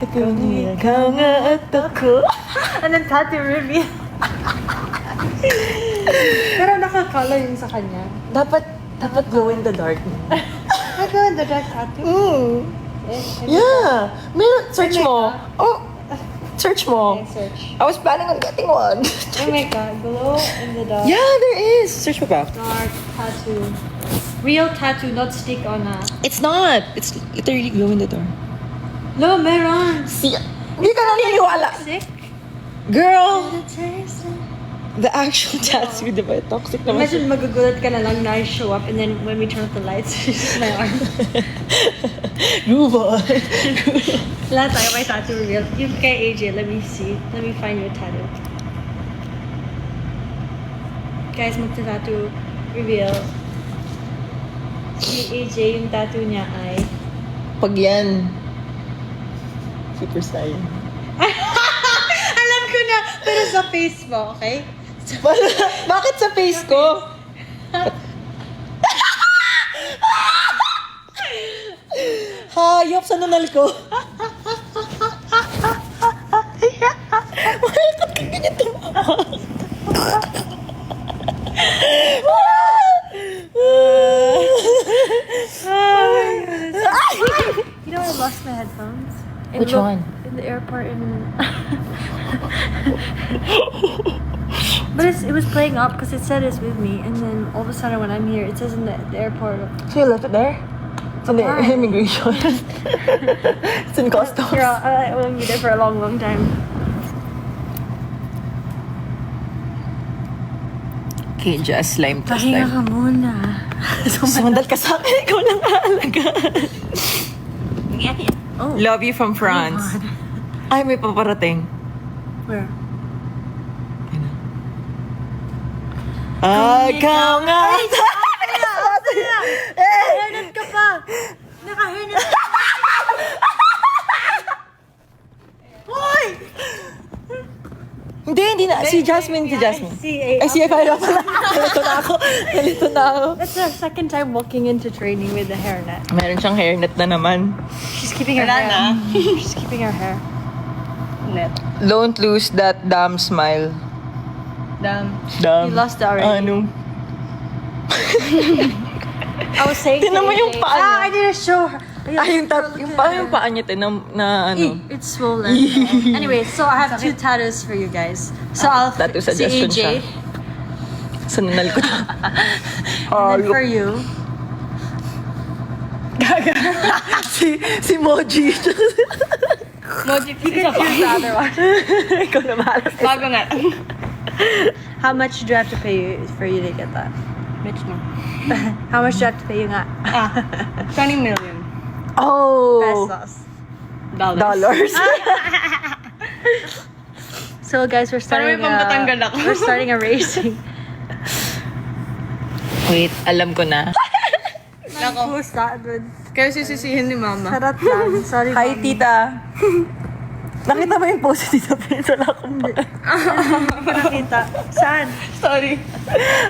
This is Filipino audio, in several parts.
Ikaw nga at ako. Anong tattoo reveal? Pero nakakala yun sa kanya. Dapat glow in the dark. I go in the dark tattoo. Yeah. Meron, search mo. Oh, search mo. Okay, search. I was planning on getting one. Oh my god, glow in the dark. Yeah, there is. Search mo ba? Dark tattoo. Real tattoo, not stick on a... It's not. It's literally glow in the dark. No, meron. See, hindi ka naniniwala. Sick? Girl, the actual tattoo, di ba? Toxic naman Imagine magugulat ka na lang na I show up and then when we turn off the lights, it's just my arm. Move on. Lahat tayo may tattoo reveal. Yung kay AJ, let me see. Let me find your tattoo. Guys, magta-tattoo reveal. Si AJ, yung tattoo niya ay... Pag yan, Super Saiyan. Alam ko na! Pero sa face mo, okay? Bakit sa face ko? Hayop sa nunal ko. Bakit ka ganyan tumawa? You know, I lost my headphones. Which one? In the airport But it was playing up because it said it's with me, and then all of a sudden when I'm here, it says in the airport. So you left it there? It's in the immigration. It's in customs. Girl, I will be there for a long, long time. Okay, just slime test Pahinga time. ka muna. Sumandal ka sa akin, ikaw lang aalaga. Oh. Love you from France. Ay, may paparating. Where? Ikaw nga! Hairnet ka pa! Naka-hairnet ka! Hoy! Hindi na. Si Jasmine. Ay, si Efira pala. Nalito na ako. That's the second time walking into training with the hairnet. Meron siyang hairnet na naman. She's keeping her hair. She's keeping her hair. Net. Don't lose that damn smile. Damn. Damn. You lost it already. Ano? I was saying. Tinan mo yung paa niya. I need to show her. Ay, yung paa niya, na ano. It's swollen. Anyway, so I have two tattoos for you guys. So I'll Tattoo see suggestion AJ. siya. Sa nanal ko na. And then for you. si Moji. Moji, you can choose the other one. Ikaw na bahala. Bago nga. How much do I have to pay you for you to get that? Bitch no. How much do I have to pay you nga? 20 million. Oh. Pesos. Dollars. So guys, we're starting Parang may pampatanggal ako. we're starting a racing. Wait, alam ko na. Nako. Who's that, dude? Kaya sisisihin ni mama. Sarap lang. Sorry, Hi, mommy. tita. Nakita mo yung post ni Tita Wala akong Nakita. Saan? Sorry.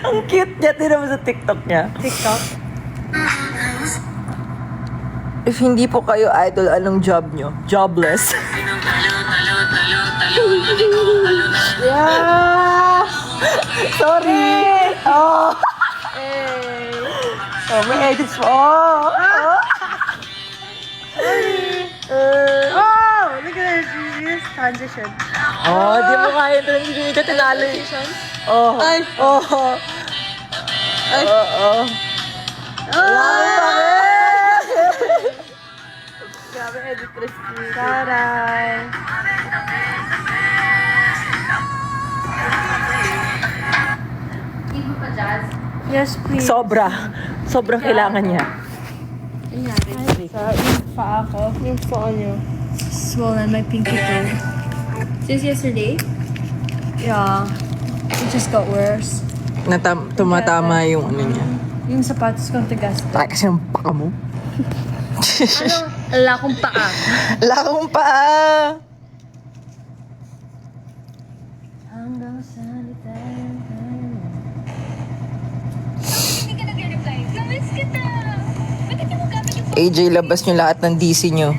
Ang cute niya. Tira mo sa TikTok niya. TikTok? If hindi po kayo idol, anong job nyo? Jobless. Yeah! Sorry! Oh! Hey! Oh, may edits mo. Oh! Oh! Look at this transition. Oh, di mo kaya ito. Hindi ka tinalo. Oh. Ay. Oh. Ay. Oh. Grabe, editress ni. Taray! Yes, please. Sobra kailangan niya. Yung paa ko. Yung paa niyo. Swollen, my pinky toe. Since yesterday? Yeah. It just got worse. Tumatama yung ano niya. Yung sapatos kong tigas. Ay, kasi ang paka mo. Wala akong paa. Lakong pa. Hanggang sa litay. Hindi ka nag-reply. Namiss kita! Bakit mo gamit yung AJ, labas nyo lahat ng DC nyo.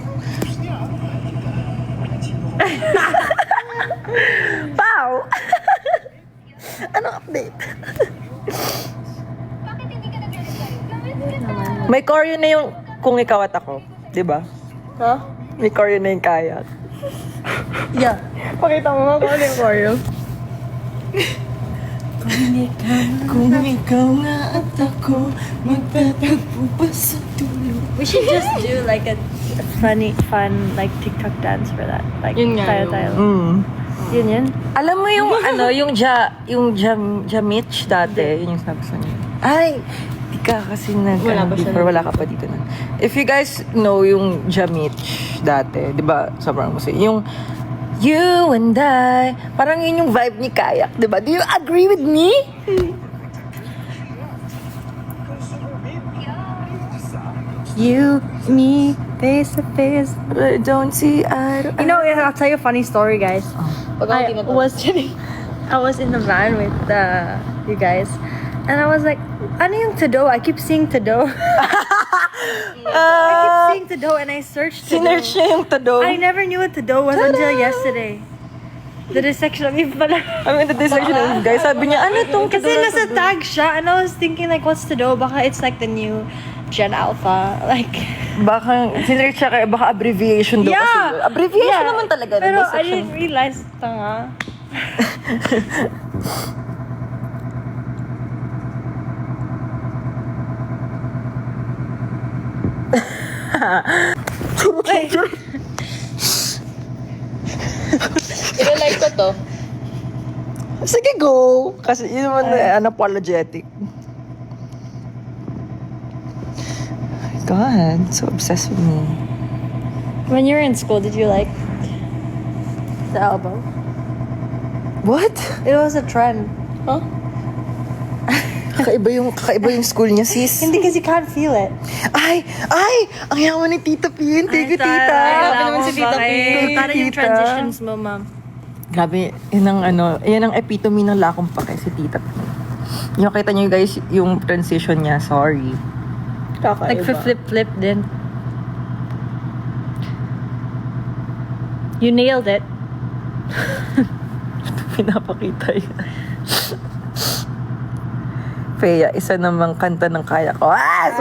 Pow! Anong update? Bakit hindi ka nagre-reply? Namiss kita. May choreo na yung kung ikaw at ako. Diba? Huh? May choreo na yung kayak. Yeah. Pakita mo nga kung ano yung choreo. Kung ikaw nga at ako, magtatagpo pa sa tulog. We should just do like a fun like TikTok dance for that. Like Yun nga tayo. Mm. Yun. Alam mo yung Jamich dati, yun yung sabi sa niya. Ay, di ka kasi Wala pa siya before, wala ka pa dito na. If you guys know yung Jamich dati, di ba, sobrang masaya. Yung You and I, parang yun yung vibe ni Kayak, di ba? Do you agree with me? You, me, face to face, but I don't see eye to You know, I'll tell you a funny story, guys. I was in the van with you guys, and I was like, ano yung to-do? I keep seeing to-do. I keep seeing to-do, and I searched to-do. Sinerch niya yung tado. I never knew what to-do was until yesterday. The dissection of me pala. I mean, the dissection of guys, sabi niya, ano tong Kasi nasa tag siya, and I was thinking like, what's to-do? Baka it's like the new Gen Alpha. Like, Baka, sinerch siya kaya, baka abbreviation daw kasi. yeah! Abbreviation naman talaga. Pero I dissection. didn't realize, tanga. I-like ko to. Sige, go! Kasi yun naman unapologetic. God, so obsessed with me. When you were in school, did you like the album? What? It was a trend. Huh? Kakaiba yung school niya, sis. Hindi kasi can't feel it. Ay! Ang yaman ni Tita Pin. Thank you, Tita. Grabe naman si Tita P. Para yung Tita. transitions mo, ma'am. Grabe, yan ang epitome ng lakong pake si Tita Pin. Yung kita niyo guys, yung transition niya, sorry. Nag-flip-flip din. You nailed it. Pinapakita yan. Feya, isa namang kanta ng kaya ko. 1,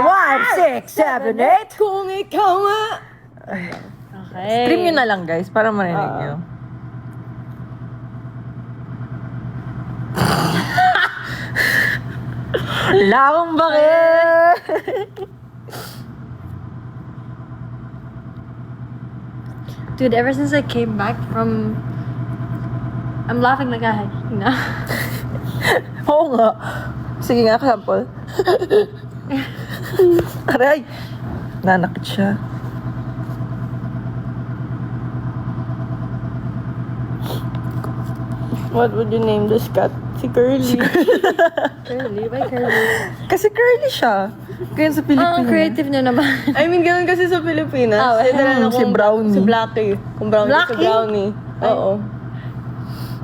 6, 7, 8. Kung ikaw nga. Okay. Stream nyo na lang guys, para marinig nyo. Lakong bakit? Dude, ever since I came back from... I'm laughing like a hyena. Oo nga. Sige nga, example. Aray! Nanakit siya. What would you name this cat? Si Curly. Curly? Why curly? Kasi curly siya. Kaya sa Pilipinas. Ang creative nyo naman. I mean, ganun kasi sa Pilipinas. Ah, Ito na si Brownie. Si Blackie. Kung Brownie, si Blackie? Brownie. Oo.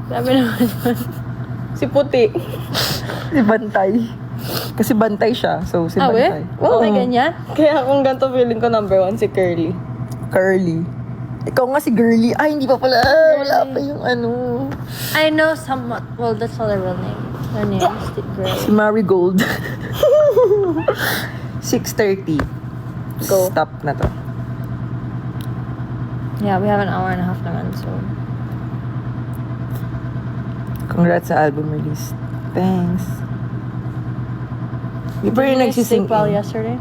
Sabi naman yun. Si Puti. Si Bantay. Kasi Bantay siya. So, si Bantay. Oh, may ganyan? Kaya kung ganito feeling ko number 1, si Curly. Curly. Ikaw nga si Girly. Ay, hindi pa pala. Wala pa yung ano. I know somewhat. Well, that's not her real name. Her name is the girl. Si Marigold. 6:30. Go. Stop na to. Yeah, we have an hour and a half naman, so... Congrats sa album release. Thanks. Di ba yung Did you nagsising sleep well yesterday?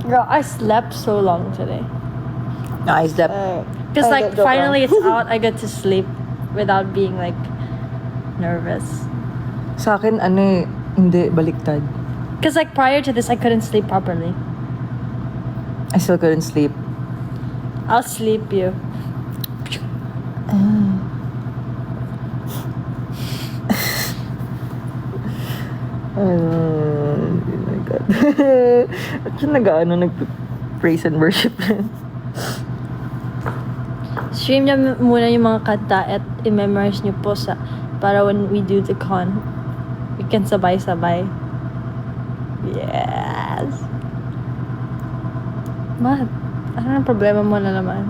Girl, I slept so long today. No, I slept. Because Ay, like joke finally lang. it's out, I get to sleep without being like nervous. Sa akin, hindi, baliktad. Because like prior to this, I couldn't sleep properly. I still couldn't sleep. I'll sleep you. Oh my God. At siya nag-praise and worship. Stream niya muna yung mga kanta at i-memorize niyo po para when we do the con, we can sabay-sabay. Yes! What? Ano ang problema mo na naman?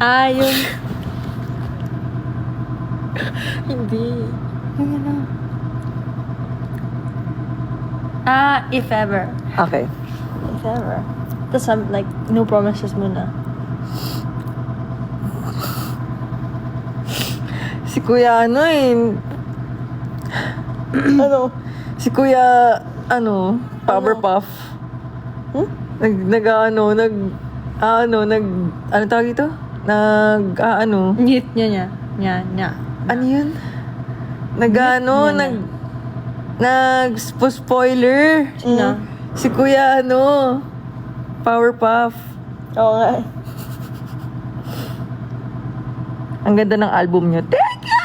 Yung... Hindi. Yung ano? If ever. Okay. If ever. Tapos like, no promises muna. Si Kuya ano eh. Ano? Si Kuya ano, Powerpuff. Ano tawag ito? Ano Nya. yun? Spoiler. Sino? Si Kuya ano, Powerpuff. Oo nga. Ang ganda ng album niyo. Thank you!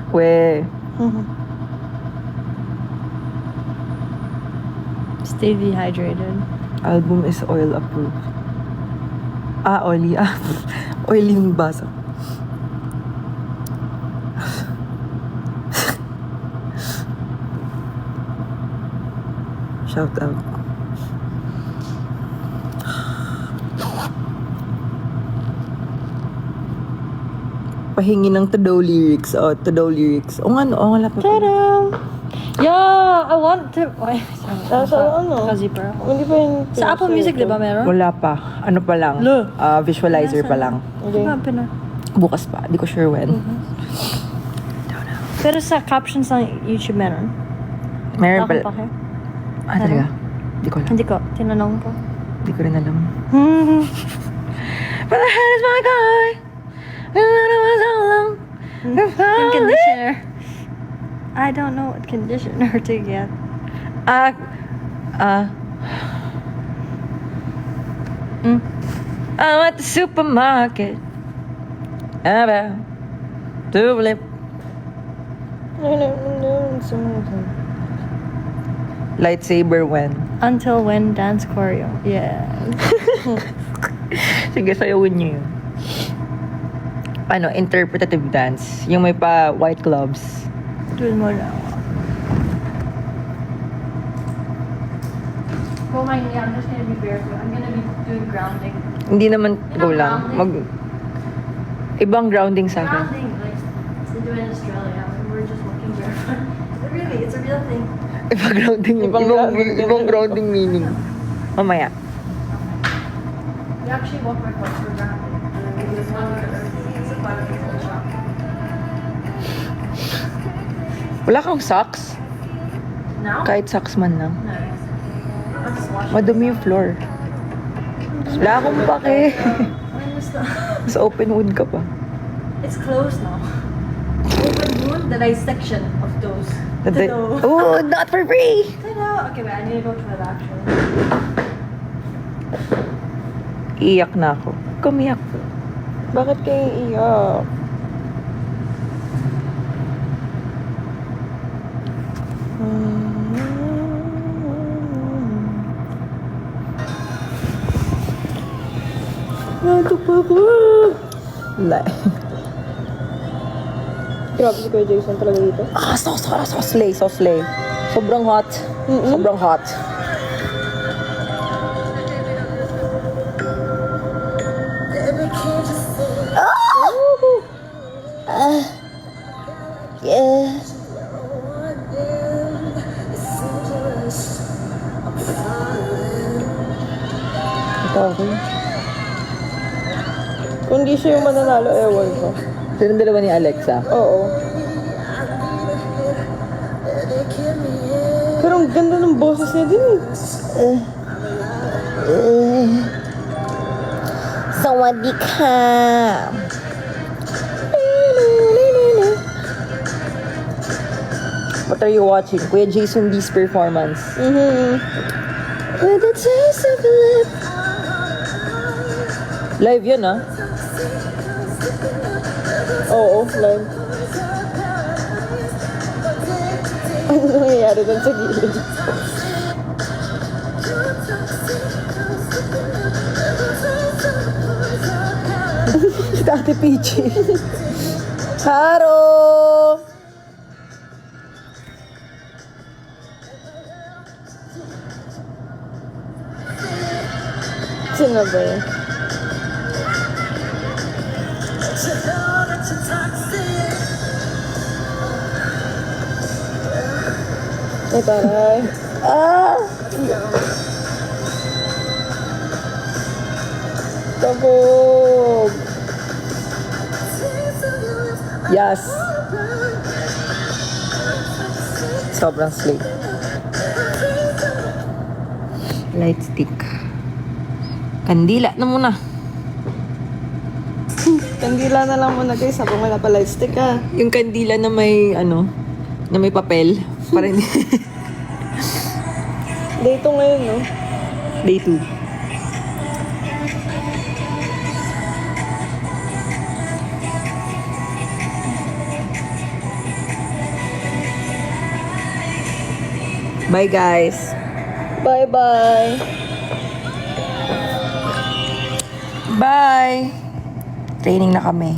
We. Stay dehydrated. Album is oil approved. Oily. Oily yung basa. Shout out. Pahingi ng Todo lyrics. Todo lyrics. O nga, lapit. Ta-da! Yeah! I want to... Wait, Sa ano? Naka-zipper ako. Hindi pa yung... Sa Apple Music, di ba meron? Wala pa. Ano pa lang? Visualizer pa lang. Okay. Diba, Bukas pa. Di ko sure when. Pero sa captions ng YouTube meron. Meron Wala pala. akong pake. Talaga? Di ko alam. Hindi ko. Tinanong ko. Di ko rin alam. But the hell is my guy? And when I was all alone. Yung conditioner. I don't know what conditioner to get. I'm at the supermarket. About to flip. Lightsaber when? Until when dance choreo. Yeah. Sige, sayawin niyo yun. Ano, interpretative dance. Yung may pa white gloves. Doon mo lang. Oh my God, I'm just gonna be barefoot. I'm gonna be doing grounding. Hindi naman go lang. Ibang grounding sa akin. Grounding, like, they do it in Australia. And we're just walking barefoot. Really, it's a real thing. Ibang grounding. Ibang grounding meaning. Mamaya. We actually walk backwards for grounding. It's not the earth. It's a part of the culture. Wala kang socks? Now? Kahit socks man lang. No. I'm just washing. Madumi yung floor. Wala akong pake. When was the... Sa open wood ka pa. It's closed now. Open wound, the dissection of those. Oh, not for free! Ta-da! Okay, wait, I need to go to it actually. Iyak na ako. Kumiyak. Bakit kayo iiyak? Natok pa ako. Grabe si Kuya Jason talaga dito. So slay. Sobrang hot. Sobrang hot. Yeah. Okay. Kung di siya yung mananalo, ewan ko. Silang dalawa ni Alexa. Oo. Pero ang ganda ng boses niya din eh. Sawadee ka. What are you watching? Kuya Jason Lee's performance. With the taste of a lip. Live yun, ah. Oo, live. Ano nangyayari doon sa gilid? Si Ate Peachy. Haro! Sino ba yun? Ay, taray. Ah! Tabog! Yes. Sobrang slay. Light stick. Kandila na muna. Kandila na lang muna guys, habang wala pa light stick ah. Yung kandila na may, na may papel. Para hindi. Day 2 ngayon, no? Day 2. Bye, guys. Bye-bye! Bye! Training na kami.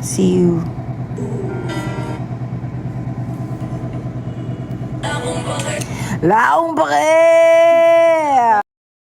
See you. Laong bakit?